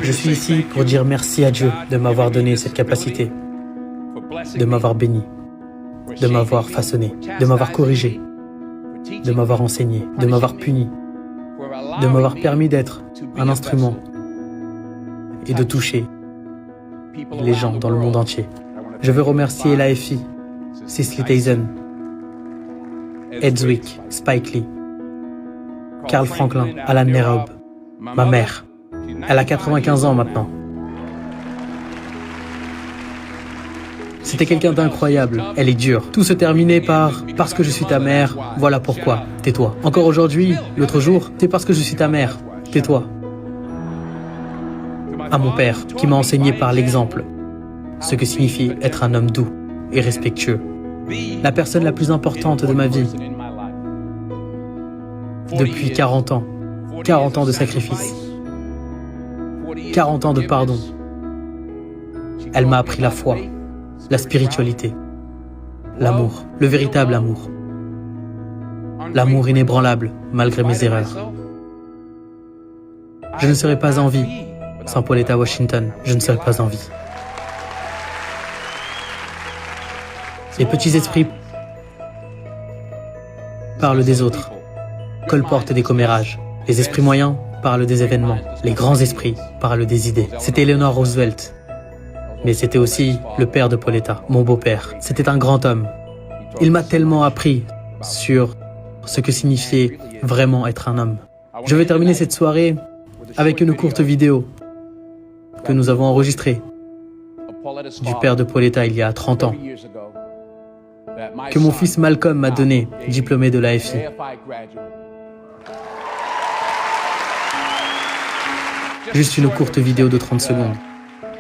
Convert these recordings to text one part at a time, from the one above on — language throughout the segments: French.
Je suis ici pour dire merci à Dieu de m'avoir donné cette capacité, de m'avoir béni, de m'avoir façonné, de m'avoir corrigé, de m'avoir enseigné, de m'avoir puni, de m'avoir permis d'être un instrument et de toucher les gens dans le monde entier. Je veux remercier l'AFI, Cicely Tyson, Ed Zwick, Spike Lee, Carl Franklin, Alan Nerob, ma mère. Elle a 95 ans maintenant. C'était quelqu'un d'incroyable, elle est dure. Tout se terminait par « parce que je suis ta mère, voilà pourquoi, tais-toi ». Encore aujourd'hui, l'autre jour, c'est parce que je suis ta mère, tais-toi. À mon père, qui m'a enseigné par l'exemple ce que signifie être un homme doux et respectueux. La personne la plus importante de ma vie. Depuis 40 ans. 40 ans de sacrifice. 40 ans de pardon. Elle m'a appris la foi, la spiritualité, l'amour, le véritable amour. L'amour inébranlable, malgré mes erreurs. Je ne serais pas en vie sans Pauletta Washington. Je ne serais pas en vie. Les petits esprits parlent des autres, colportent des commérages. Les esprits moyens parlent des événements. Les grands esprits parlent des idées. C'était Eleanor Roosevelt. Mais c'était aussi le père de Pauletta, mon beau-père. C'était un grand homme. Il m'a tellement appris sur ce que signifiait vraiment être un homme. Je vais terminer cette soirée avec une courte vidéo que nous avons enregistrée du père de Pauletta il y a 30 ans, que mon fils Malcolm m'a donné, diplômé de l'AFI. Juste une courte vidéo de 30 secondes.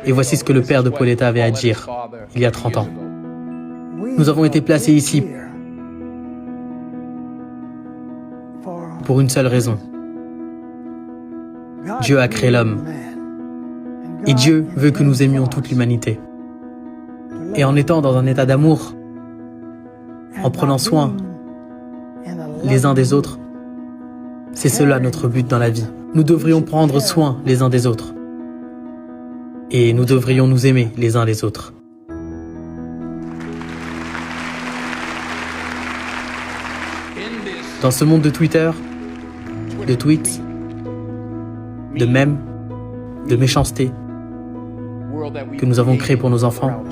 Et voici ce que le père de Pauletta avait à dire il y a 30 ans. Nous avons été placés ici pour une seule raison. Dieu a créé l'homme. Et Dieu veut que nous aimions toute l'humanité. Et en étant dans un état d'amour, en prenant soin les uns des autres, c'est cela notre but dans la vie. Nous devrions prendre soin les uns des autres. Et nous devrions nous aimer les uns les autres. Dans ce monde de Twitter, de tweets, de mèmes, de méchanceté que nous avons créé pour nos enfants,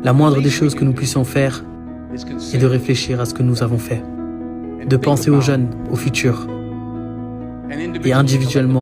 la moindre des choses que nous puissions faire est de réfléchir à ce que nous avons fait, de penser aux jeunes, au futur, et individuellement